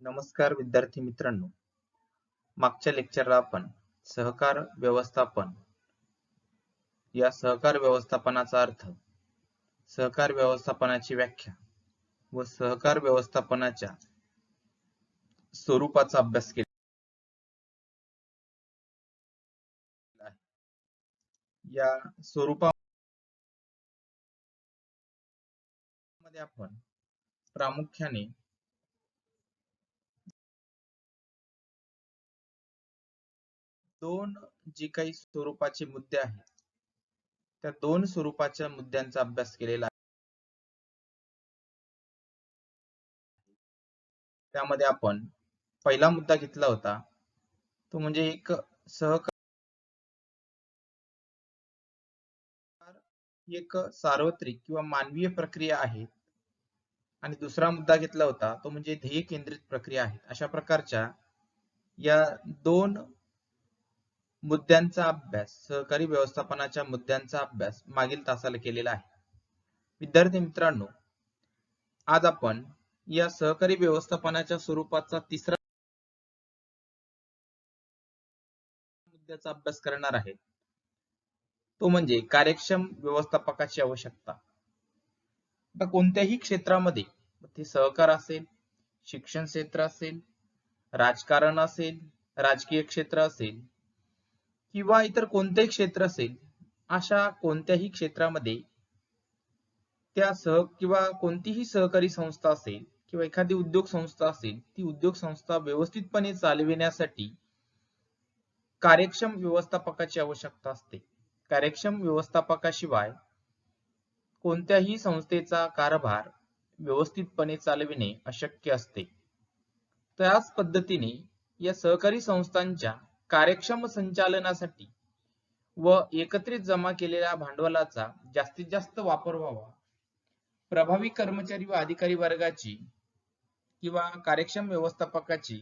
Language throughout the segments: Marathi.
नमस्कार विद्यार्थी मित्रांनो. मागच्या लेक्चरला आपण सहकार व्यवस्थापन या सहकार व्यवस्थापनाचा अर्थ, सहकार व्यवस्थापनाची व्याख्या व सहकार व्यवस्थापनाच्या स्वरूपाचा अभ्यास केला आहे. या स्वरूपामध्ये आपण प्रामुख्याने दोन जे काही स्वरूपाचे मुद्दे आहेत त्या दोन स्वरूपाच्या मुद्द्यांचा अभ्यास केलेला आहे. त्यामध्ये आपण पहिला मुद्दा घेतला होता तो म्हणजे एक सहकार एक सार्वत्रिक किंवा मानवीय प्रक्रिया आहे आणि दुसरा मुद्दा घेतला होता तो म्हणजे ध्येय केंद्रित प्रक्रिया आहे. अशा प्रकारच्या या दोन मुद्द्यांचा अभ्यास, सहकारी व्यवस्थापनाच्या मुद्द्यांचा अभ्यास मागील तासाला केलेला आहे. विद्यार्थी मित्रांनो, आज आपण या सहकारी व्यवस्थापनाच्या स्वरूपाचा तिसरा मुद्द्याचा अभ्यास करणार आहे. तो म्हणजे कार्यक्षम व्यवस्थापकाची आवश्यकता. आता कोणत्याही क्षेत्रामध्ये, ते सहकार असेल, शिक्षण क्षेत्र असेल, राजकारण असेल, राजकीय क्षेत्र असेल किंवा इतर कोणतेही क्षेत्र असेल, अशा कोणत्याही क्षेत्रामध्ये किंवा कोणतीही सहकारी संस्था असेल किंवा एखादी उद्योग संस्था असेल, ती उद्योग संस्था व्यवस्थितपणे चालविण्यासाठी कार्यक्षम व्यवस्थापकाची आवश्यकता असते. कार्यक्षम व्यवस्थापकाशिवाय कोणत्याही संस्थेचा कारभार व्यवस्थितपणे चालविणे अशक्य असते. त्याच पद्धतीने या सहकारी संस्थांच्या कार्यक्षम संचालनासाठी व एकत्रित जमा केलेल्या भांडवलाचा जास्तीत जास्त वापर व्हावा, प्रभावी कर्मचारी व अधिकारी वर्गाची किंवा कार्यक्षम व्यवस्थापकाची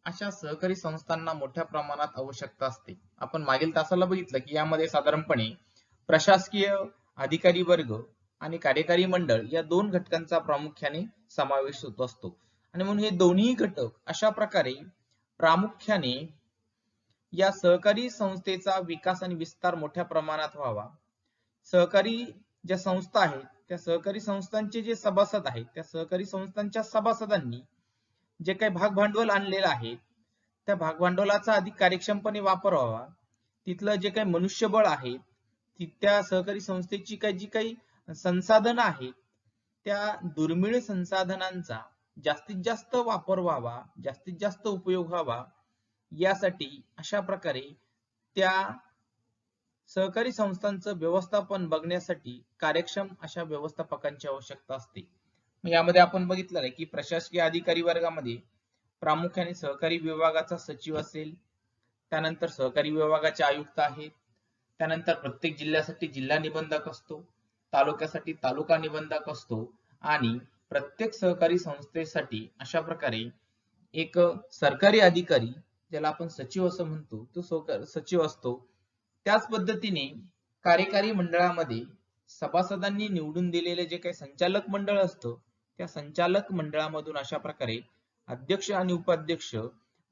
अशा सहकारी संस्थांना मोठ्या प्रमाणात आवश्यकता असते. आपण मागील तासाला बघितलं की यामध्ये साधारणपणे प्रशासकीय अधिकारी वर्ग आणि कार्यकारी मंडळ या दोन घटकांचा प्रामुख्याने समावेश होत असतो आणि म्हणून हे दोन्ही घटक अशा प्रकारे प्रामुख्याने या सहकारी संस्थेचा विकास आणि विस्तार मोठ्या प्रमाणात व्हावा. सहकारी ज्या संस्था आहेत त्या सहकारी संस्थांचे जे सभासद आहेत त्या सहकारी संस्थांच्या सभासदांनी जे काही भागभांडवल आणलेलं आहे त्या भागभांडवलाचा अधिक कार्यक्षमपणे वापर व्हावा. तिथलं जे काही मनुष्यबळ आहे, त्या सहकारी संस्थेची जी काही संसाधनं आहेत त्या दुर्मिळ संसाधनांचा जास्तीत जास्त वापर व्हावा, जास्तीत जास्त उपयोग व्हावा, यासाठी अशा प्रकारे त्या सहकारी संस्थांचं व्यवस्थापन बघण्यासाठी कार्यक्षम अशा व्यवस्थापकांची आवश्यकता असते. यामध्ये आपण बघितलं आहे की प्रशासकीय अधिकारी वर्गामध्ये प्रामुख्याने सहकारी विभागाचा सचिव असेल, त्यानंतर सहकारी विभागाचे आयुक्त आहेत, त्यानंतर प्रत्येक जिल्ह्यासाठी जिल्हा निबंधक असतो, तालुक्यासाठी तालुका निबंधक असतो आणि प्रत्येक सहकारी संस्थेसाठी अशा प्रकारे एक सरकारी अधिकारी ज्याला आपण सचिव असं म्हणतो तो सचिव असतो. त्याच पद्धतीने कार्यकारी मंडळामध्ये सभासदांनी निवडून दिलेले जे काही संचालक मंडळ असतं त्या संचालक मंडळामधून अशा प्रकारे अध्यक्ष आणि उपाध्यक्ष,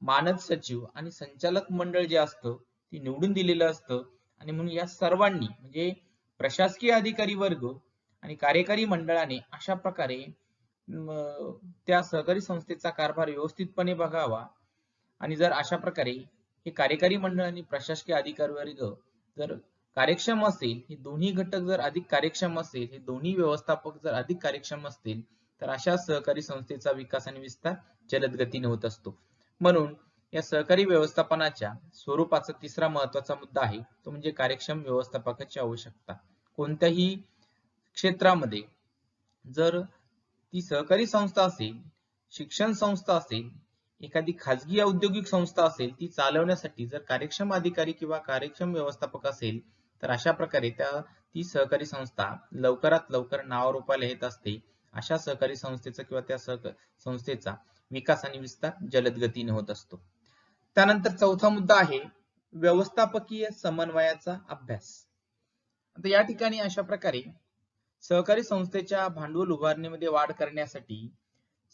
मानद सचिव आणि संचालक मंडळ जे असतं ते निवडून दिलेलं असतं आणि म्हणून या सर्वांनी म्हणजे प्रशासकीय अधिकारी वर्ग आणि कार्यकारी मंडळाने अशा प्रकारे त्या सहकारी संस्थेचा कारभार व्यवस्थितपणे बघावा. आणि जर अशा प्रकारे हे कार्यकारी मंडळ आणि प्रशासकीय अधिकारी वर्ग जर कार्यक्षम असेल, हे दोन्ही घटक जर अधिक कार्यक्षम असेल, हे दोन्ही व्यवस्थापक जर अधिक कार्यक्षम असतील तर अशा सहकारी संस्थेचा विकास आणि विस्तार जलद गतीने होत असतो. म्हणून या सहकारी व्यवस्थापनाच्या स्वरूपाचा तिसरा महत्वाचा मुद्दा आहे तो म्हणजे कार्यक्षम व्यवस्थापकाची आवश्यकता. कोणत्याही क्षेत्रामध्ये जर ती सहकारी संस्था असेल, शिक्षण संस्था असेल, एखादी खाजगी औद्योगिक संस्था असेल, ती चालवण्यासाठी जर कार्यक्षम अधिकारी किंवा कार्यक्षम व्यवस्थापक असेल तर अशा प्रकारे ती सहकारी संस्था लवकरात लवकर नावारूपाला येत असते. अशा सहकारी संस्थेचा किंवा त्या संस्थेचा विकास आणि विस्तार जलद गतीने होत असतो. त्यानंतर चौथा मुद्दा आहे व्यवस्थापकीय समन्वयाचा अभ्यास. आता या ठिकाणी अशा प्रकारे सहकारी संस्थेच्या भांडवल उभारणीमध्ये वाढ करण्यासाठी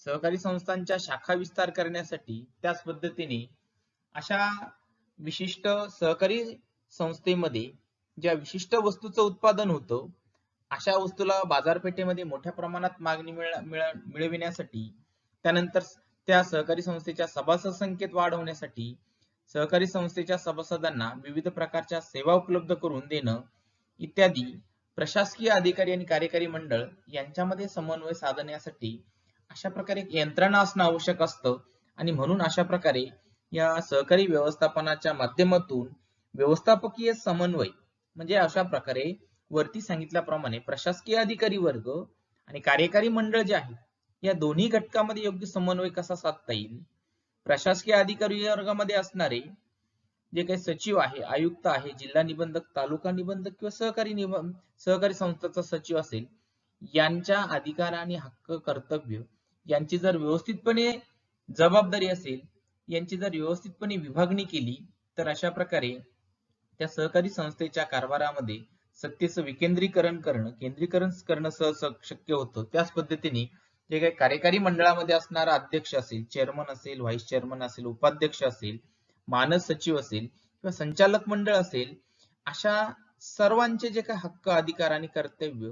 सहकारी संस्थांच्या शाखा विस्तार करण्यासाठी त्याच पद्धतीने अशा विशिष्ट सहकारी संस्थेमध्ये ज्या विशिष्ट वस्तूचं उत्पादन होतं अशा वस्तूला बाजारपेठेमध्ये मोठ्या प्रमाणात मागणी मिळविण्यासाठी, त्यानंतर त्या सहकारी संस्थेच्या सभासद संख्येत वाढ होण्यासाठी, सहकारी संस्थेच्या सभासदांना विविध प्रकारच्या सेवा उपलब्ध करून देणं इत्यादी प्रशासकीय अधिकारी आणि कार्यकारी मंडळ यांच्यामध्ये समन्वय साधण्यासाठी अशा प्रकारे एक यंत्रणा असणं आवश्यक असतं. आणि म्हणून अशा प्रकारे या सहकारी व्यवस्थापनाच्या माध्यमातून व्यवस्थापकीय समन्वय म्हणजे अशा प्रकारे वरती सांगितल्याप्रमाणे प्रशासकीय अधिकारी वर्ग आणि कार्यकारी मंडळ जे आहे या दोन्ही घटकामध्ये योग्य समन्वय कसा साधता येईल. प्रशासकीय अधिकारी वर्गामध्ये असणारे जे काही सचिव आहे, आयुक्त आहे, जिल्हा निबंधक, तालुका निबंधक किंवा सहकारी संस्थांचा सचिव असेल, यांच्या अधिकार आणि हक्क कर्तव्य यांची जर व्यवस्थितपणे जबाबदारी असेल, यांची जर व्यवस्थितपणे विभागणी केली तर अशा प्रकारे त्या सहकारी संस्थेच्या कारभारामध्ये सत्तेचं विकेंद्रीकरण करणं सहज शक्य होतं. त्याच पद्धतीने जे काही कार्यकारी मंडळामध्ये असणारा अध्यक्ष असेल, चेअरमन असेल, व्हाईस चेअरमन असेल, उपाध्यक्ष असेल, मानद सचिव असेल किंवा संचालक मंडळ असेल, अशा सर्वांचे जे काही हक्क, अधिकार आणि कर्तव्य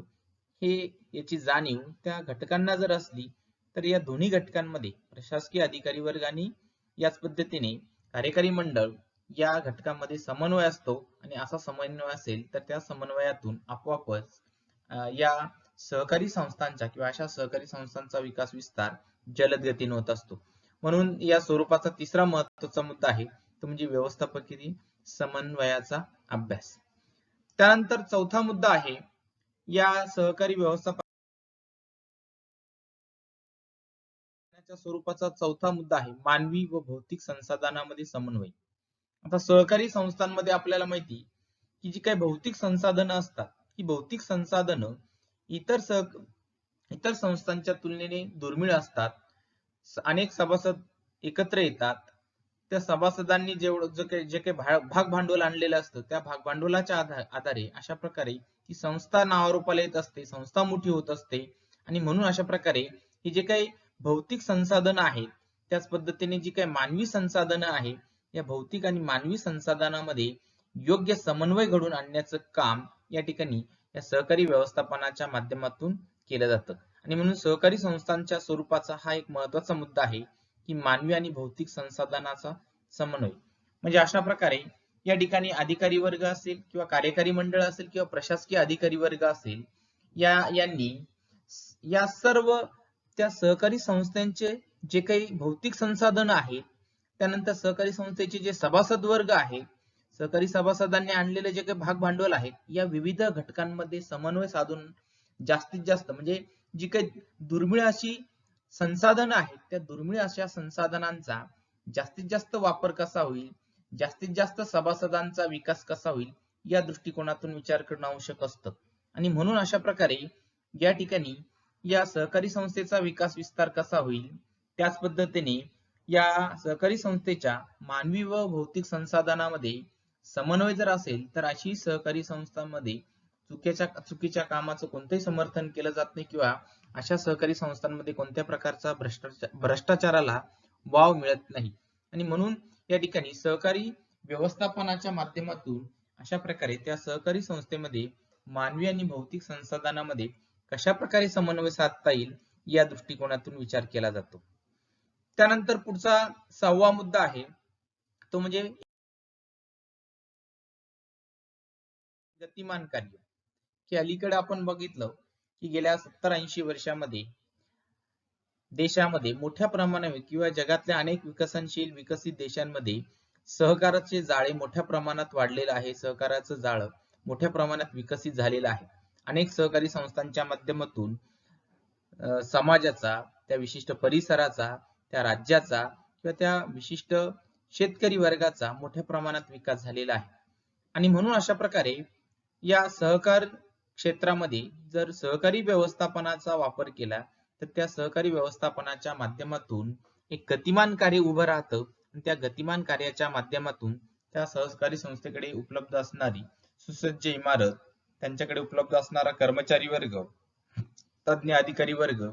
हे याची जाणीव त्या घटकांना जर असली तर या दोन्ही घटकांमध्ये प्रशासकीय अधिकारी वर्ग आणि याच पद्धतीने कार्यकारी मंडळ या घटकांमध्ये समन्वय असतो. आणि असा समन्वय असेल तर त्या समन्वयातून आपोआपच या सहकारी संस्थांचा किंवा अशा सहकारी संस्थांचा विकास विस्तार जलद गतीने होत असतो. म्हणून या स्वरूपाचा तिसरा महत्त्वाचा मुद्दा आहे तो म्हणजे व्यवस्थापकीय समन्वयाचा अभ्यास. त्यानंतर चौथा मुद्दा आहे या सहकारी व्यवस्थापनाच्या स्वरूपाचा चौथा मुद्दा आहे मानवी व भौतिक संसाधनामध्ये समन्वय. आता सहकारी संस्थांमध्ये आपल्याला माहिती की जी काही भौतिक संसाधनं असतात ही भौतिक संसाधनं इतर संस्थांच्या तुलनेने दुर्मिळ असतात. अनेक सभासद एकत्र येतात. त्या सभासदांनी जे काही भाग भांडवल आणलेलं असतं त्या भाग भांडवलाच्या आधारे अशा प्रकारे ही संस्था नावारूपाला येत असते, संस्था मोठी होत असते. आणि म्हणून अशा प्रकारे ही जे काही भौतिक संसाधनं आहेत त्याच पद्धतीने जी काही मानवी संसाधनं आहेत या भौतिक आणि मानवी संसाधनामध्ये योग्य समन्वय घडून आणण्याचं काम या ठिकाणी या सहकारी व्यवस्थापनाच्या माध्यमातून केलं जातं. आणि म्हणून सहकारी संस्थांच्या स्वरूपाचा हा एक महत्त्वाचा मुद्दा आहे की मानवी आणि भौतिक संसाधनाचा समन्वय. म्हणजे अशा प्रकारे या ठिकाणी अधिकारी वर्ग असेल किंवा कार्यकारी मंडळ असेल किंवा प्रशासकीय अधिकारी वर्ग असेल यांनी या सर्व त्या सहकारी संस्थांचे जे काही भौतिक संसाधन आहेत, त्यानंतर सहकारी संस्थेचे जे सभासद वर्ग आहे, सहकारी सभासदांनी आणलेले जे काही भाग भांडवल आहेत या विविध घटकांमध्ये समन्वय साधून जास्तीत जास्त म्हणजे जी काही दुर्मिळ अशी संसाधनं आहेत त्या दुर्मिळ अशा संसाधनांचा जास्तीत जास्त वापर कसा होईल, जास्तीत जास्त सभासदांचा विकास कसा होईल या दृष्टिकोनातून विचार करणं आवश्यक असतं. आणि म्हणून अशा प्रकारे या ठिकाणी या सहकारी संस्थेचा विकास विस्तार कसा होईल, त्याच पद्धतीने या सहकारी संस्थेच्या मानवी व भौतिक संसाधनामध्ये समन्वय जर असेल तर अशी सहकारी संस्थांमध्ये चुकीच्या कामाचं कोणतंही समर्थन केलं जात नाही किंवा अशा सहकारी संस्थांमध्ये कोणत्या प्रकारचा भ्रष्टाचाराला वाव मिळत नाही. आणि म्हणून या ठिकाणी सहकारी व्यवस्थापनाच्या माध्यमातून अशा प्रकारे त्या सहकारी संस्थेमध्ये मानवी आणि भौतिक संसाधनामध्ये कशा प्रकारे समन्वय साधता येईल या दृष्टिकोनातून विचार केला जातो. त्यानंतर पुढचा 6वा मुद्दा आहे तो म्हणजे गतिमान कार्य. की अलीकडे आपण बघितलं की गेल्या 70-80 वर्षामध्ये देशामध्ये मोठ्या प्रमाणावर किंवा जगातल्या अनेक विकसित देशांमध्ये सहकाराचे जाळे मोठ्या प्रमाणात वाढलेलं आहे. सहकाराचं जाळं मोठ्या प्रमाणात विकसित झालेलं आहे. अनेक सहकारी संस्थांच्या माध्यमातून समाजाचा, त्या विशिष्ट परिसराचा, त्या राज्याचा किंवा त्या विशिष्ट शेतकरी वर्गाचा मोठ्या प्रमाणात विकास झालेला आहे. आणि म्हणून अशा प्रकारे या सहकार क्षेत्रामध्ये जर सहकारी व्यवस्थापनाचा वापर केला तर त्या सहकारी व्यवस्थापनाच्या माध्यमातून एक गतिमान कार्य उभं राहतं. आणि त्या गतिमान कार्याच्या माध्यमातून त्या सहकारी संस्थेकडे उपलब्ध असणारी सुसज्ज इमारत, त्यांच्याकडे उपलब्ध असणारा कर्मचारी वर्ग, तज्ञ अधिकारी वर्ग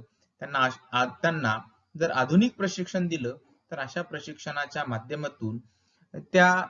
त्यांना जर आधुनिक प्रशिक्षण दिलं तर अशा प्रशिक्षणाच्या माध्यमातून त्या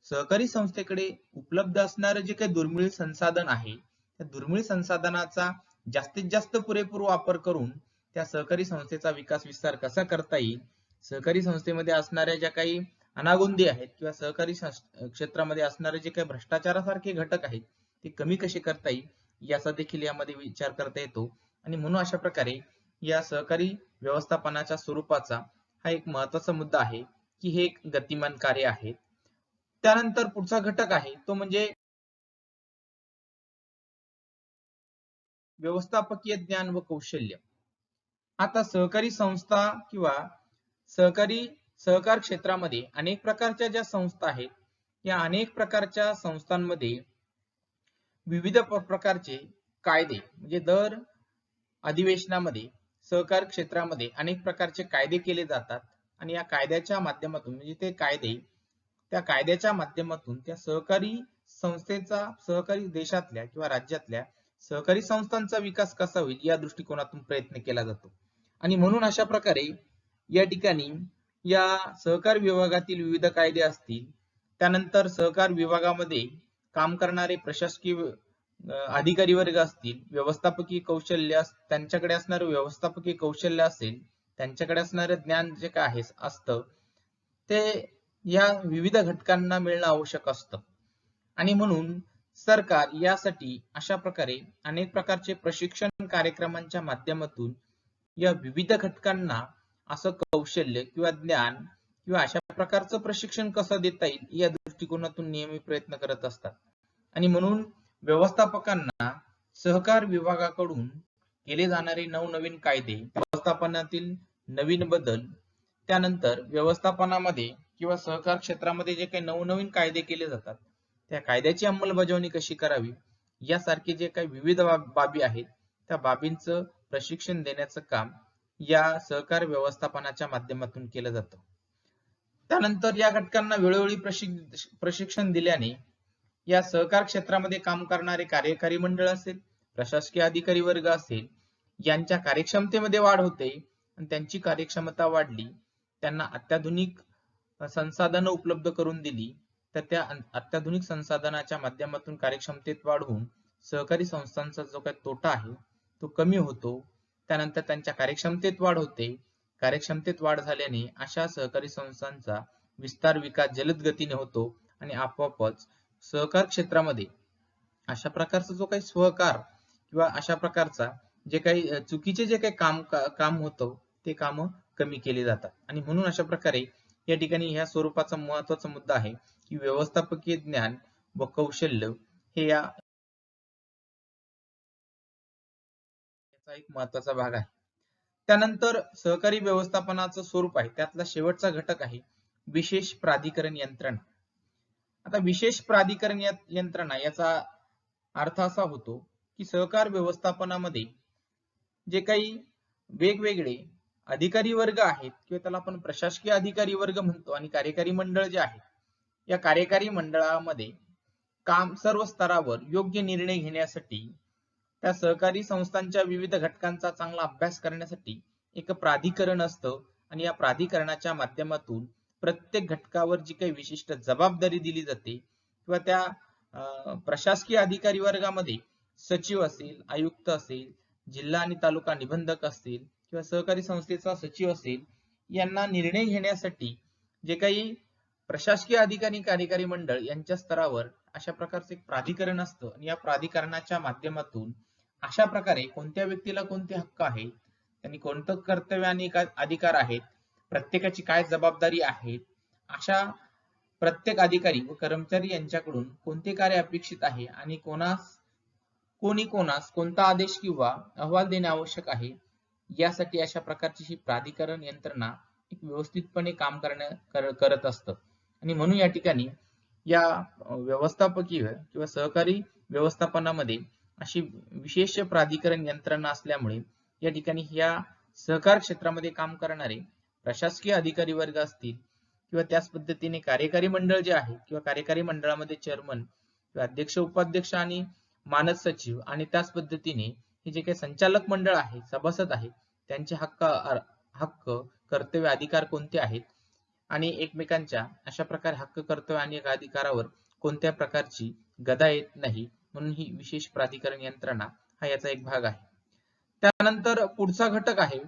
सहकारी संस्थेकडे उपलब्ध असणारे जे काही दुर्मिळ संसाधन आहे त्या दुर्मिळ संसाधनाचा जास्तीत जास्त पुरेपूर वापर करून त्या सहकारी संस्थेचा विकास विस्तार कसा करता येईल, सहकारी संस्थेमध्ये असणाऱ्या ज्या काही अनागोंदी आहेत किंवा सहकारी क्षेत्रामध्ये असणारे जे काही भ्रष्टाचारासारखे घटक आहेत ते कमी कसे करता येईल याचा देखील यामध्ये विचार करता येतो. आणि म्हणून अशा प्रकारे या सहकारी व्यवस्थापनाच्या स्वरूपाचा हा एक महत्वाचा मुद्दा आहे की हे एक गतिमान कार्य आहे. त्यानंतर पुढचा घटक आहे तो म्हणजे व्यवस्थापकीय ज्ञान व कौशल्य. आता सहकारी संस्था किंवा सहकार क्षेत्रामध्ये अनेक प्रकारच्या ज्या संस्था आहेत या अनेक प्रकारच्या संस्थांमध्ये विविध प्रकारचे कायदे म्हणजे दर अधिवेशनामध्ये सहकार क्षेत्रामध्ये अनेक प्रकारचे कायदे केले जातात आणि या कायद्याच्या माध्यमातून म्हणजे ते कायदे त्या कायद्याच्या माध्यमातून त्या सहकारी संस्थेचा सहकारी देशातल्या किंवा राज्यातल्या सहकारी संस्थांचा विकास कसा होईल या दृष्टिकोनातून प्रयत्न केला जातो. आणि म्हणून अशा प्रकारे या ठिकाणी या सहकार विभागातील विविध कायदे असतील, त्यानंतर सहकार विभागामध्ये काम करणारे प्रशासकीय अधिकारी वर्ग असतील, व्यवस्थापकीय कौशल्य त्यांच्याकडे असणारे व्यवस्थापकीय कौशल्य असेल, त्यांच्याकडे असणारे ज्ञान जे काय असतं ते या विविध घटकांना मिळणं आवश्यक असतं. आणि म्हणून सरकार यासाठी अशा प्रकारे अनेक प्रकारचे प्रशिक्षण कार्यक्रमांच्या माध्यमातून या विविध घटकांना असं कौशल्य किंवा ज्ञान किंवा अशा प्रकारचं प्रशिक्षण कसं देता येईल या दृष्टिकोनातून नेहमी प्रयत्न करत असतात. आणि म्हणून व्यवस्थापकांना सहकार विभागाकडून केले जाणारे नवनवीन कायदे, व्यवस्थापनातील नवीन बदल, त्यानंतर व्यवस्थापनामध्ये किंवा सहकार क्षेत्रामध्ये जे काही नवनवीन कायदे केले जातात त्या कायद्याची अंमलबजावणी कशी करावी यासारखे जे काही विविध बाबी आहेत त्या बाबींचं प्रशिक्षण देण्याचं काम या सहकार व्यवस्थापनाच्या माध्यमातून केलं जातं. त्यानंतर या घटकांना वेळोवेळी प्रशिक्षण दिल्याने या सहकार क्षेत्रामध्ये काम करणारे कार्यकारी मंडळ असेल, प्रशासकीय अधिकारी वर्ग असेल यांच्या कार्यक्षमतेमध्ये वाढ होते आणि त्यांची कार्यक्षमता वाढली, त्यांना अत्याधुनिक संसाधनं उपलब्ध करून दिली तर त्या अत्याधुनिक संसाधनाच्या माध्यमातून कार्यक्षमतेत वाढ होऊन सहकारी संस्थांचा जो काही तोटा आहे तो कमी होतो. त्यानंतर त्यांच्या कार्यक्षमतेत वाढ होते. कार्यक्षमतेत वाढ झाल्याने अशा सहकारी संस्थांचा विस्तार विकास जलद गतीने होतो आणि आपोआपच सहकार क्षेत्रामध्ये अशा प्रकारचा जो काही सहकार किंवा अशा प्रकारचा जे काही चुकीचे जे काही काम होतं ते काम कमी केले जातात. आणि म्हणून अशा प्रकारे या ठिकाणी ह्या स्वरूपाचा महत्वाचा मुद्दा आहे की व्यवस्थापकीय ज्ञान व कौशल्य हे याचा एक महत्वाचा भाग आहे. त्यानंतर सहकारी व्यवस्थापनाचं स्वरूप आहे त्यातला शेवटचा घटक आहे विशेष प्राधिकरण यंत्रणा. आता विशेष प्राधिकरण यंत्रणा याचा अर्थ असा होतो की सहकार व्यवस्थापनामध्ये जे काही वेगवेगळे अधिकारी वर्ग आहेत किंवा त्याला आपण प्रशासकीय अधिकारी वर्ग म्हणतो आणि कार्यकारी मंडळ जे आहे या कार्यकारी मंडळामध्ये काम सर्व स्तरावर योग्य निर्णय घेण्यासाठी त्या सहकारी संस्थांच्या विविध घटकांचा चांगला अभ्यास करण्यासाठी एक प्राधिकरण असतं आणि या प्राधिकरणाच्या माध्यमातून प्रत्येक घटकावर जी काही विशिष्ट जबाबदारी दिली जाते किंवा त्या प्रशासकीय अधिकारी वर्गामध्ये सचिव असेल, आयुक्त असेल, जिल्हा आणि तालुका निबंधक असतील किंवा सहकारी संस्थेचा सचिव असेल यांना निर्णय घेण्यासाठी जे काही प्रशासकीय अधिकारी कार्यकारी मंडळ यांच्या स्तरावर अशा प्रकारचे एक प्राधिकरण असतं आणि या प्राधिकरणाच्या माध्यमातून अशा प्रकारे कोणत्या व्यक्तीला कोणते हक्क आहेत, त्यांनी कोणतं कर्तव्य आणि अधिकार आहेत, प्रत्येकाची काय जबाबदारी आहेत, अशा प्रत्येक अधिकारी व कर्मचारी यांच्याकडून कोणते कार्य अपेक्षित आहे आणि कोणी कोणास कोणता आदेश किंवा अहवाल देणे आवश्यक आहे यासाठी अशा प्रकारची ही प्राधिकरण यंत्रणा एक व्यवस्थितपणे काम करत असतं. आणि म्हणून या ठिकाणी या व्यवस्थापकीय किंवा सहकारी व्यवस्थापनामध्ये अशी विशेष प्राधिकरण यंत्रणा असल्यामुळे या ठिकाणी या सहकार क्षेत्रामध्ये काम करणारे प्रशासकीय अधिकारी वर्ग असतील किंवा त्याच पद्धतीने कार्यकारी मंडळ जे आहे किंवा कार्यकारी मंडळामध्ये चेअरमन किंवा अध्यक्ष, उपाध्यक्ष आणि मानद सचिव आणि त्याच पद्धतीने हे जे काही संचालक मंडळ आहे, सभासद आहे त्यांचे हक्क हक्क, कर्तव्य, अधिकार कोणते आहेत आणि एकमेकांच्या अशा प्रकारे हक्क, कर्तव्य आणि अधिकारावर कोणत्या प्रकारची गदा येत नाही म्हणून ही विशेष प्राधिकरण यंत्रणा हा याचा एक भाग आहे. त्यानंतर पुढचा घटक आहे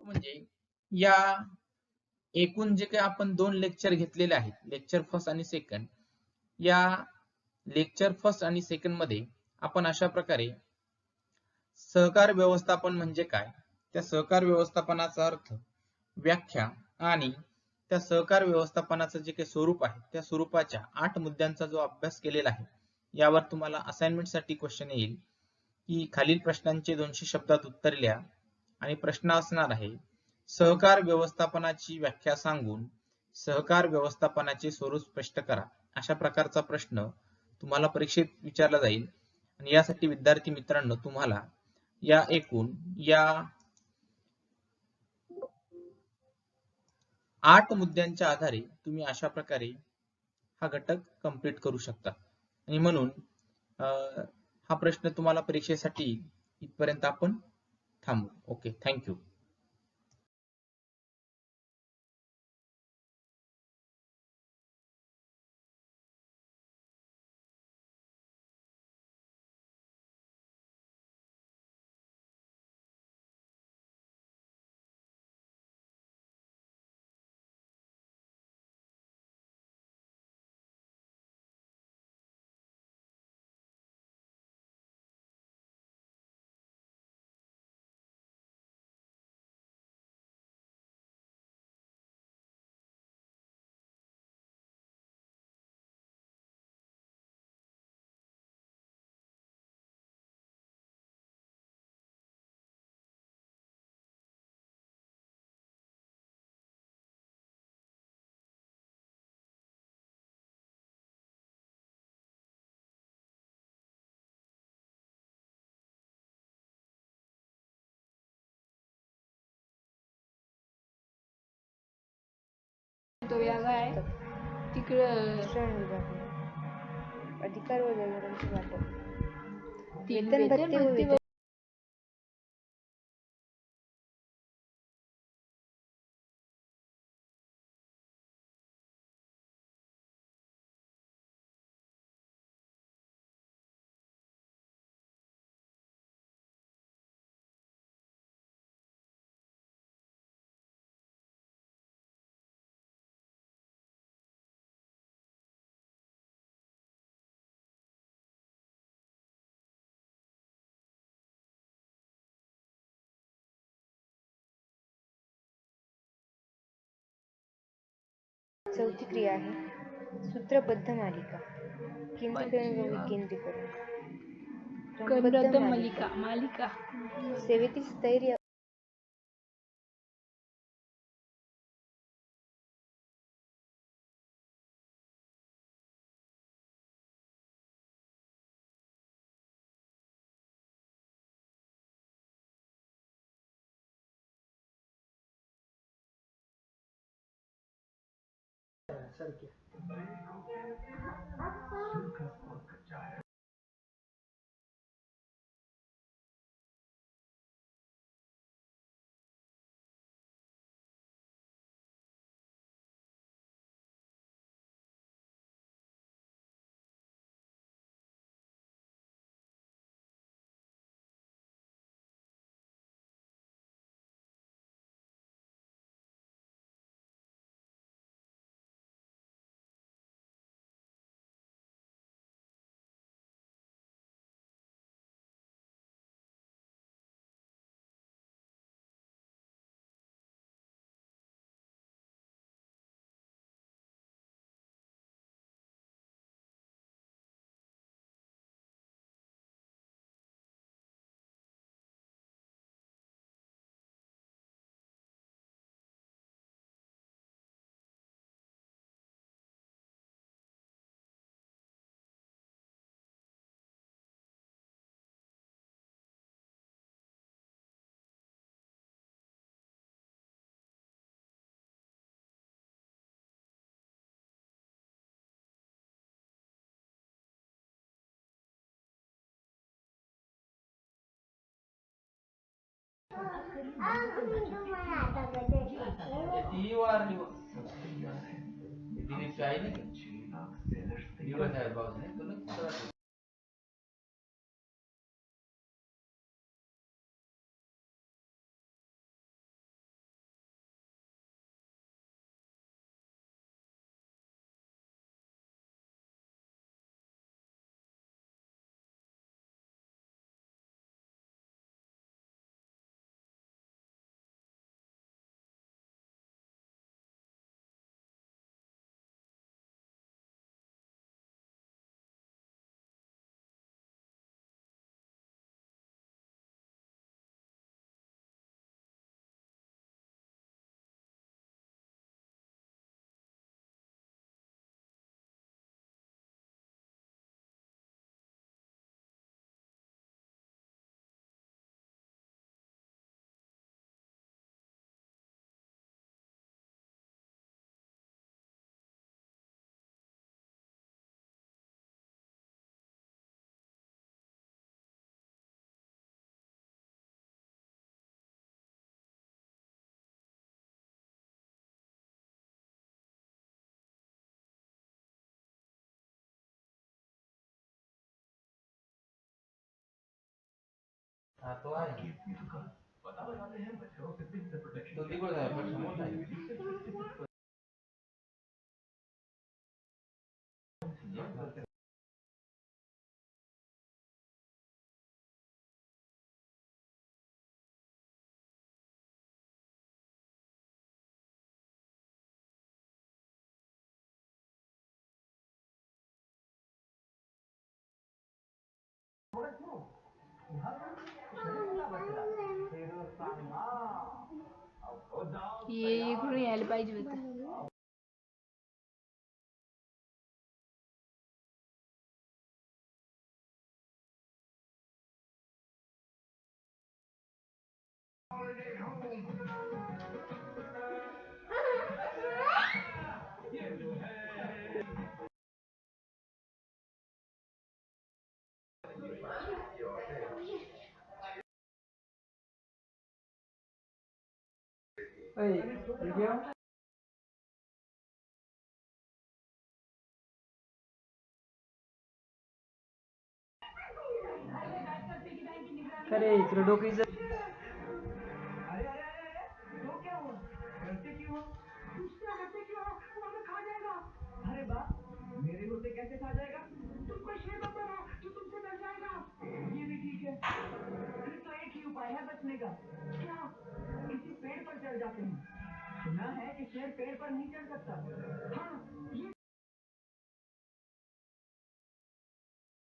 म्हणजे या एकूण जे काही आपण 2 लेक्चर घेतलेले आहेत, लेक्चर फर्स्ट आणि सेकंड, या लेक्चर फर्स्ट आणि सेकंड मध्ये आपण अशा प्रकारे सहकार व्यवस्थापन म्हणजे काय, त्या सहकार व्यवस्थापनाचा अर्थ, व्याख्या आणि त्या सहकार व्यवस्थापनाचं जे काही स्वरूप आहे त्या स्वरूपाच्या 8 मुद्द्यांचा जो अभ्यास केलेला आहे, यावर तुम्हाला असाइनमेंट साठी क्वेश्चन येईल की खालील प्रश्नांचे 200 शब्दात उत्तर लिहा आणि प्रश्न असणार आहे सहकार व्यवस्थापनाची व्याख्या सांगून सहकार व्यवस्थापनाचे स्वरूप स्पष्ट करा. अशा प्रकारचा प्रश्न तुम्हाला परीक्षेत विचारला जाईल आणि यासाठी विद्यार्थी मित्रांनो तुम्हाला या एकूण या 8 मुद्द्यांच्या आधारे तुम्ही अशा प्रकारे हा घटक कंप्लीट करू शकता आणि म्हणून हा प्रश्न तुम्हाला परीक्षेसाठी इथपर्यंत आपण थांबू. Okay, thank you. तो यागा आहे तिकडं अधिकार व जबाबदाऱ्यांचे वाटप, वेतन भत्ते व चौथी क्रिया आहे सूत्रबद्ध मालिका, केंद्रीकरण व विकेंद्रीकरण, क्रमबद्ध मालिका, सेवेतील स्थैर्य ती वारली बघ. दिलीपची आई नाही का? दिवस आहे भाऊ नाही तुला. हाँ तो आए तो दिवस आहे पण मोठा आहे. ये इकडून यायला पाहिजे होतं. अरे तुला डोकं मेरे होते कैसे खा जाएगा? तुम कोई शेर बन बनो जो तुमसे डर जाएगा। ये भी ठीक है। फिर तो एक ही उपाय है बचने का। क्या? किसी पेड़ पर चढ़ जाते हैं। सुना है कि शेर पेड़ पर नहीं चढ़ सकता। हाँ, ये